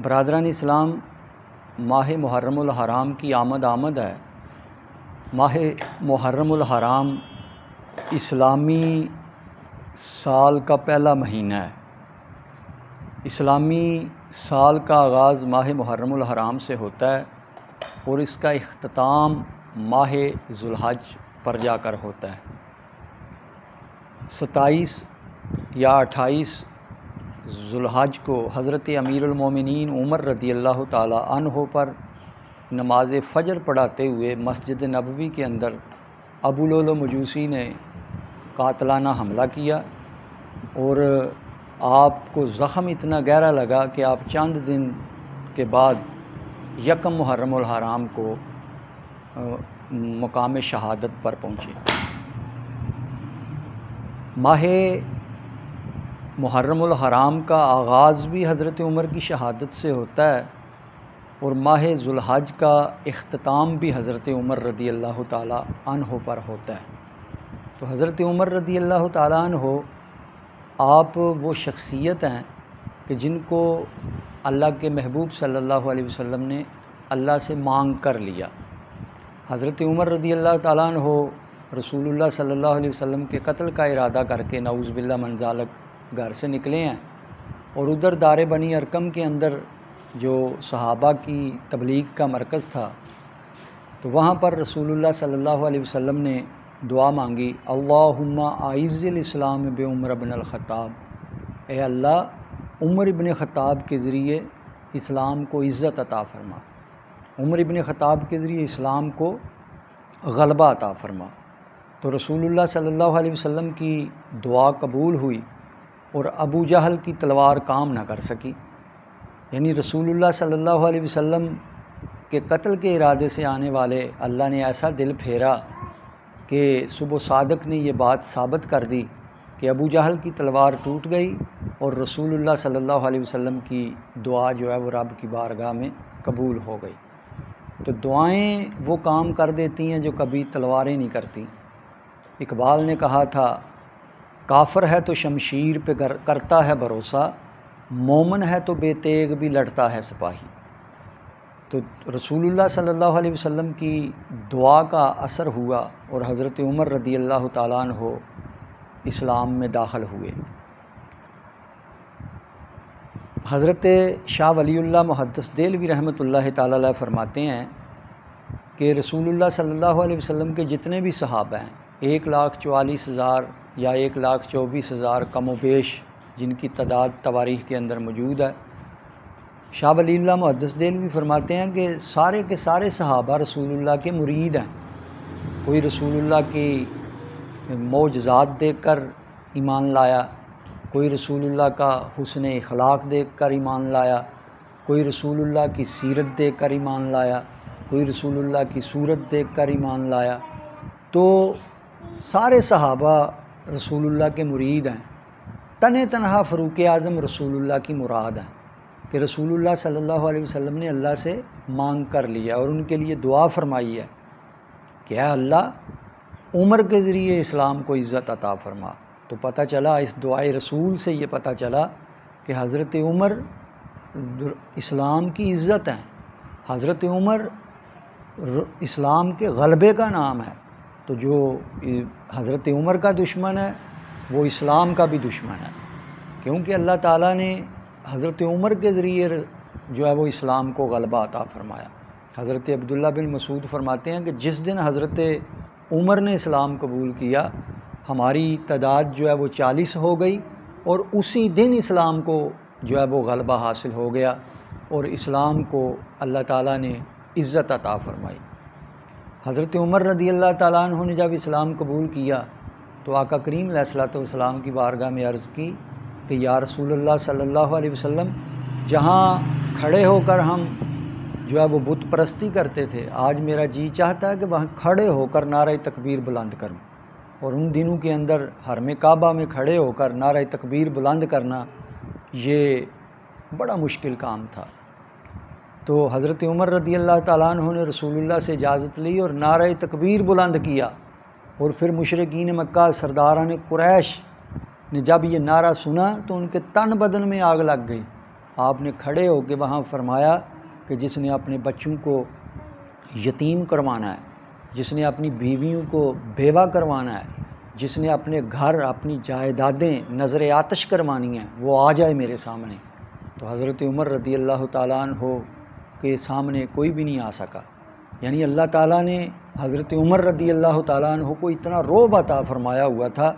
برادران اسلام، ماہ محرم الحرام کی آمد ہے۔ ماہ محرم الحرام اسلامی سال کا پہلا مہینہ ہے۔ اسلامی سال کا آغاز ماہ محرم الحرام سے ہوتا ہے اور اس کا اختتام ماہ ذو الحج پر جا کر ہوتا ہے۔ 27 یا 28 ذو الحج کو حضرت امیر المومنین عمر رضی اللہ تعالی عنہ پر نماز فجر پڑھاتے ہوئے مسجد نبوی کے اندر ابو لؤلؤ مجوسی نے قاتلانہ حملہ کیا اور آپ کو زخم اتنا گہرا لگا کہ آپ چند دن کے بعد یکم محرم الحرام کو مقام شہادت پر پہنچے۔ ماہ محرم الحرام کا آغاز بھی حضرت عمر کی شہادت سے ہوتا ہے اور ماہ ذو الحج کا اختتام بھی حضرت عمر رضی اللہ تعالی عنہ پر ہوتا ہے۔ تو حضرت عمر رضی اللہ تعالی عنہ آپ وہ شخصیت ہیں کہ جن کو اللہ کے محبوب صلی اللہ علیہ وسلم نے اللہ سے مانگ کر لیا۔ حضرت عمر رضی اللہ تعالیٰ عنہ رسول اللہ صلی اللہ علیہ وسلم کے قتل کا ارادہ کر کے نعوذ باللہ من ذالک گھر سے نکلے ہیں اور ادھر دار بنی ارقم کے اندر جو صحابہ کی تبلیغ کا مرکز تھا تو وہاں پر رسول اللہ صلی اللہ علیہ وسلم نے دعا مانگی، اللہم اعز الاسلام بعمر بن الخطاب، اے اللہ عمر ابن خطاب کے ذریعے اسلام کو عزت عطا فرما، عمر ابن خطاب کے ذریعے اسلام کو غلبہ عطا فرما۔ تو رسول اللہ صلی اللہ علیہ وسلم کی دعا قبول ہوئی اور ابو جہل کی تلوار کام نہ کر سکی، یعنی رسول اللہ صلی اللہ علیہ وسلم کے قتل کے ارادے سے آنے والے اللہ نے ایسا دل پھیرا کہ صبح صادق نے یہ بات ثابت کر دی کہ ابو جہل کی تلوار ٹوٹ گئی اور رسول اللہ صلی اللہ علیہ وسلم کی دعا جو ہے وہ رب کی بارگاہ میں قبول ہو گئی۔ تو دعائیں وہ کام کر دیتی ہیں جو کبھی تلواریں نہیں کرتی۔ اقبال نے کہا تھا، کافر ہے تو شمشیر پہ کرتا ہے بھروسہ، مومن ہے تو بے تیغ بھی لڑتا ہے سپاہی۔ تو رسول اللہ صلی اللہ علیہ وسلم کی دعا کا اثر ہوا اور حضرت عمر رضی اللہ تعالیٰ عنہ اسلام میں داخل ہوئے۔ حضرت شاہ ولی اللہ محدث دہلوی رحمۃ اللہ تعالیٰ علیہ فرماتے ہیں کہ رسول اللہ صلی اللہ علیہ وسلم کے جتنے بھی صحابہ ہیں 1,44,000 یا 1,24,000 کم و بیش جن کی تعداد تواریخ کے اندر موجود ہے، شاہ ولی اللہ محدث دہلوی فرماتے ہیں کہ سارے کے سارے صحابہ رسول اللہ کے مرید ہیں۔ کوئی رسول اللہ کی معجزات دیکھ کر ایمان لایا، کوئی رسول اللہ کا حسن اخلاق دیکھ کر ایمان لایا، کوئی رسول اللہ کی سیرت دیکھ کر ایمان لایا، کوئی رسول اللہ کی صورت دیکھ کر ایمان لایا۔ تو سارے صحابہ رسول اللہ کے مرید ہیں۔ تنہا فاروق اعظم رسول اللہ کی مراد ہیں کہ رسول اللہ صلی اللہ علیہ وسلم نے اللہ سے مانگ کر لیا اور ان کے لیے دعا فرمائی ہے کہ اے اللہ عمر کے ذریعے اسلام کو عزت عطا فرما۔ تو پتہ چلا اس دعائے رسول سے یہ پتہ چلا کہ حضرت عمر اسلام کی عزت ہیں، حضرت عمر اسلام کے غلبے کا نام ہے۔ تو جو حضرت عمر کا دشمن ہے وہ اسلام کا بھی دشمن ہے، کیونکہ اللہ تعالیٰ نے حضرت عمر کے ذریعے جو ہے وہ اسلام کو غلبہ عطا فرمایا۔ حضرت عبداللہ بن مسعود فرماتے ہیں کہ جس دن حضرت عمر نے اسلام قبول کیا ہماری تعداد جو ہے وہ 40 ہو گئی اور اسی دن اسلام کو جو ہے وہ غلبہ حاصل ہو گیا اور اسلام کو اللہ تعالیٰ نے عزت عطا فرمائی۔ حضرت عمر رضی اللہ تعالیٰ عنہ نے جب اسلام قبول کیا تو آقا کریم علیہ الصلوۃ والسلام کی بارگاہ میں عرض کی کہ یا رسول اللہ صلی اللہ علیہ وسلم، جہاں کھڑے ہو کر ہم جو ہے وہ بت پرستی کرتے تھے، آج میرا جی چاہتا ہے کہ وہاں کھڑے ہو کر نعرہ تکبیر بلند کروں۔ اور ان دنوں کے اندر حرم کعبہ میں کھڑے ہو کر نعرہ تکبیر بلند کرنا یہ بڑا مشکل کام تھا۔ تو حضرت عمر رضی اللہ تعالیٰ عنہ نے رسول اللہ سے اجازت لی اور نعرہ تکبیر بلند کیا، اور پھر مشرکین مکہ سرداران قریش نے جب یہ نعرہ سنا تو ان کے تن بدن میں آگ لگ گئی آپ نے کھڑے ہو کے وہاں فرمایا کہ جس نے اپنے بچوں کو یتیم کروانا ہے، جس نے اپنی بیویوں کو بیوہ کروانا ہے، جس نے اپنے گھر اپنی جائیدادیں نظر آتش کروانی ہیں، وہ آ جائے میرے سامنے۔ تو حضرت عمر رضی اللہ تعالیٰ عنہ کے سامنے کوئی بھی نہیں آ سکا، یعنی اللہ تعالیٰ نے حضرت عمر رضی اللہ تعالیٰ عنہ کو اتنا رعب عطا فرمایا ہوا تھا۔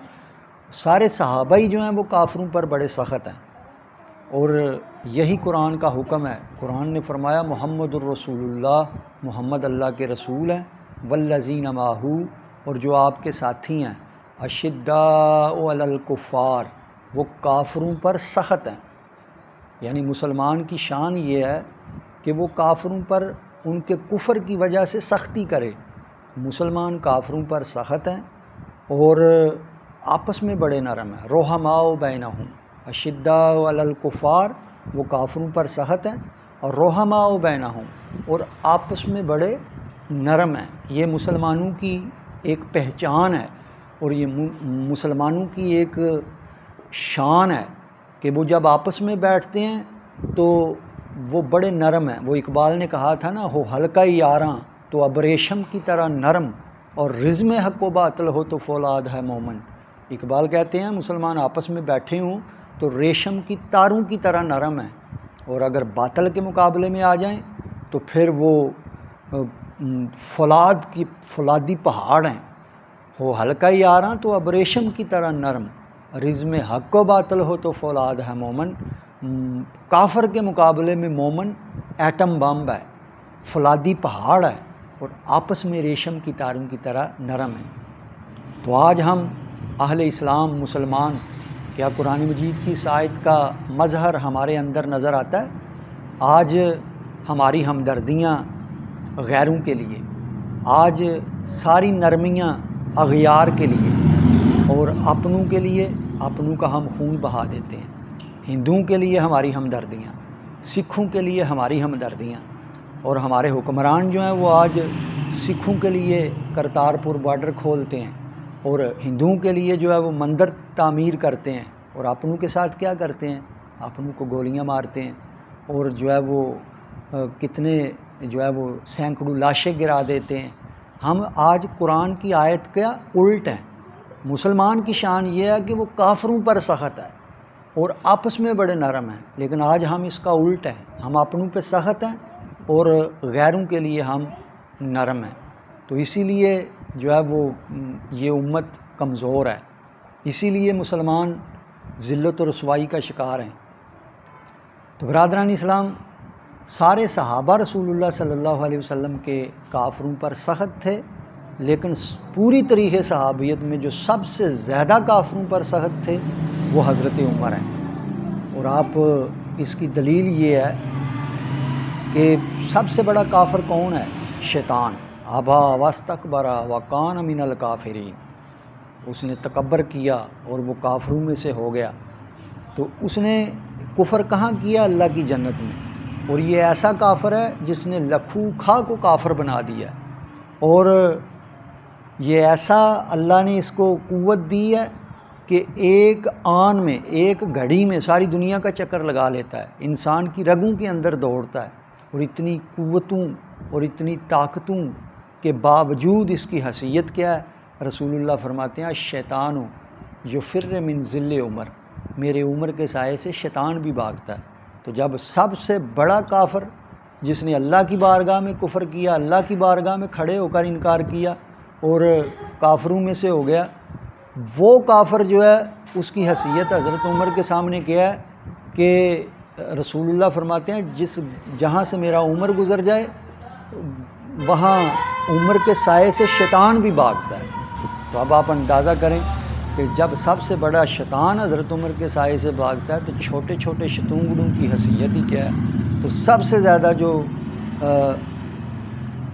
سارے صحابہ ہی جو ہیں وہ کافروں پر بڑے سخت ہیں، اور یہی قرآن کا حکم ہے۔ قرآن نے فرمایا محمد الرسول اللہ، محمد اللہ کے رسول ہیں، والذین معہ، اور جو آپ کے ساتھی ہیں، اشداء علی الکفار، وہ کافروں پر سخت ہیں۔ یعنی مسلمان کی شان یہ ہے کہ وہ کافروں پر ان کے کفر کی وجہ سے سختی کرے۔ مسلمان کافروں پر سخت ہیں اور آپس میں بڑے نرم ہیں۔ رحماء بینہم، اشداء علی الکفار، وہ کافروں پر سخت ہیں، اور رحماء بینہم، اور آپس میں بڑے نرم ہیں۔ یہ مسلمانوں کی ایک پہچان ہے، اور یہ مسلمانوں کی ایک شان ہے کہ وہ جب آپس میں بیٹھتے ہیں تو وہ بڑے نرم ہیں۔ وہ اقبال نے کہا تھا نا، ہو ہلکا یاراں تو اب ریشم کی طرح نرم، اور رزم حق و باطل ہو تو فولاد ہے مومن۔ اقبال کہتے ہیں مسلمان آپس میں بیٹھے ہوں تو ریشم کی تاروں کی طرح نرم ہیں، اور اگر باطل کے مقابلے میں آ جائیں تو پھر وہ فولادی پہاڑ ہیں۔ ہو ہلکا یاراں تو اب ریشم کی طرح نرم، رزم حق و باطل ہو تو فولاد ہے مومن۔ کافر کے مقابلے میں مومن ایٹم بم ہے، فولادی پہاڑ ہے، اور آپس میں ریشم کی تاروں کی طرح نرم ہے۔ تو آج ہم اہل اسلام مسلمان، کیا قرآن مجید کی اس آیت کا مظہر ہمارے اندر نظر آتا ہے؟ آج ہماری ہمدردیاں غیروں کے لیے، آج ساری نرمیاں اغیار کے لیے، اور اپنوں کے لیے اپنوں کا ہم خون بہا دیتے ہیں۔ ہندوؤں کے لیے ہماری ہمدردیاں، سکھوں کے لیے ہماری ہمدردیاں، اور ہمارے حکمران جو ہیں وہ آج سکھوں کے لیے کرتارپور بارڈر کھولتے ہیں، اور ہندوؤں کے لیے جو ہے وہ مندر تعمیر کرتے ہیں، اور اپنوں کے ساتھ کیا کرتے ہیں؟ اپنوں کو گولیاں مارتے ہیں، اور جو ہے وہ کتنے جو ہے وہ سینکڑوں لاشیں گرا دیتے ہیں۔ ہم آج قرآن کی آیت کا الٹ ہیں۔ مسلمان کی شان یہ ہے کہ وہ کافروں پر سخت ہے اور آپس میں بڑے نرم ہیں، لیکن آج ہم اس کا الٹ ہیں، ہم اپنوں پہ سخت ہیں اور غیروں کے لیے ہم نرم ہیں۔ تو اسی لیے جو ہے وہ یہ امت کمزور ہے، اسی لیے مسلمان ذلت و رسوائی کا شکار ہیں۔ تو برادران اسلام، سارے صحابہ رسول اللہ صلی اللہ علیہ وسلم کے کافروں پر سخت تھے، لیکن پوری طریقے صحابیت میں جو سب سے زیادہ کافروں پر سخت تھے وہ حضرت عمر ہیں۔ اور آپ اس کی دلیل یہ ہے کہ سب سے بڑا کافر کون ہے؟ شیطان۔ ابا واستکبر وکان من الکافرین، اس نے تکبر کیا اور وہ کافروں میں سے ہو گیا۔ تو اس نے کفر کہاں کیا؟ اللہ کی جنت میں۔ اور یہ ایسا کافر ہے جس نے لکھوں کھا کو کافر بنا دیا، اور یہ ایسا اللہ نے اس کو قوت دی ہے کہ ایک آن میں، ایک گھڑی میں ساری دنیا کا چکر لگا لیتا ہے، انسان کی رگوں کے اندر دوڑتا ہے، اور اتنی قوتوں اور اتنی طاقتوں کے باوجود اس کی حیثیت کیا ہے؟ رسول اللہ فرماتے ہیں شیطان یفر من ذل عمر، میرے عمر کے سائے سے شیطان بھی بھاگتا ہے۔ تو جب سب سے بڑا کافر جس نے اللہ کی بارگاہ میں کفر کیا، اللہ کی بارگاہ میں کھڑے ہو کر انکار کیا اور کافروں میں سے ہو گیا، وہ کافر جو ہے اس کی حیثیت حضرت عمر کے سامنے کیا ہے کہ رسول اللہ فرماتے ہیں جہاں سے میرا عمر گزر جائے وہاں عمر کے سائے سے شیطان بھی بھاگتا ہے۔ تو اب آپ اندازہ کریں کہ جب سب سے بڑا شیطان حضرت عمر کے سائے سے بھاگتا ہے تو چھوٹے چھوٹے شتونگڑوں کی حیثیت ہی کیا ہے؟ تو سب سے زیادہ جو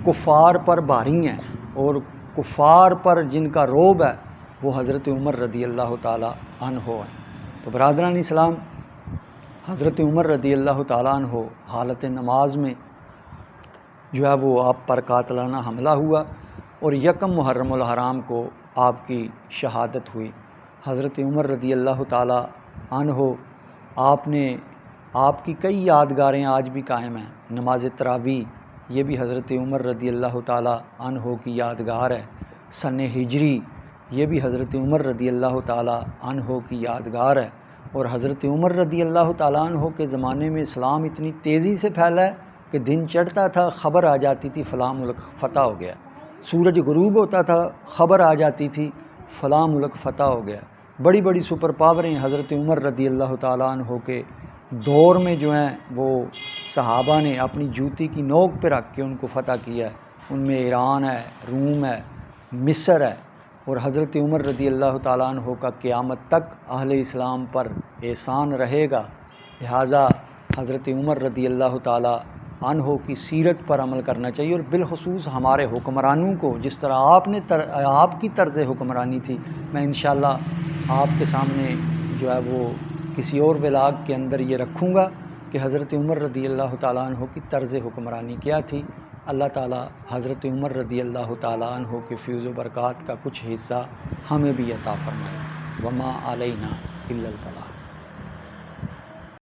کفار پر بھاری ہیں اور کفار پر جن کا رعب ہے وہ حضرت عمر رضی اللہ تعالیٰ عنہ ہیں۔ تو برادران اسلام، حضرت عمر رضی اللہ تعالیٰ عنہ حالت نماز میں جو ہے وہ آپ پر قاتلانہ حملہ ہوا، اور یکم محرم الحرام کو آپ کی شہادت ہوئی۔ حضرت عمر رضی اللہ تعالیٰ عنہ آپ نے آپ کی کئی یادگاریں آج بھی قائم ہیں۔ نماز تراویح یہ بھی حضرت عمر رضی اللہ تعالی عنہ کی یادگار ہے۔ سن ہجری یہ بھی حضرت عمر رضی اللہ تعالی عنہ کی یادگار ہے۔ اور حضرت عمر رضی اللہ تعالیٰ عنہ کے زمانے میں اسلام اتنی تیزی سے پھیلا ہے کہ دن چڑھتا تھا خبر آ جاتی تھی فلاں ملک فتح ہو گیا، سورج غروب ہوتا تھا خبر آ جاتی تھی فلاں ملک فتح ہو گیا۔ بڑی بڑی سپر پاوریں حضرت عمر رضی اللہ تعالیٰ عنہ کے دور میں جو ہیں وہ صحابہ نے اپنی جوتی کی نوک پہ رکھ کے ان کو فتح کیا ہے۔ ان میں ایران ہے، روم ہے، مصر ہے، اور حضرت عمر رضی اللہ تعالیٰ عنہ کا قیامت تک اہل اسلام پر احسان رہے گا۔ لہٰذا حضرت عمر رضی اللہ تعالیٰ عنہ کی سیرت پر عمل کرنا چاہیے، اور بالخصوص ہمارے حکمرانوں کو جس طرح آپ کی طرز حکمرانی تھی، میں انشاءاللہ آپ کے سامنے جو ہے وہ کسی اور ولاگ کے اندر یہ رکھوں گا کہ حضرت عمر رضی اللہ تعالیٰ عنہ کی طرز حکمرانی کیا تھی۔ اللہ تعالیٰ حضرت عمر رضی اللہ تعالیٰ عنہ کے فیض و برکات کا کچھ حصہ ہمیں بھی عطا فرمائے۔ وما علینا الا البلاغ۔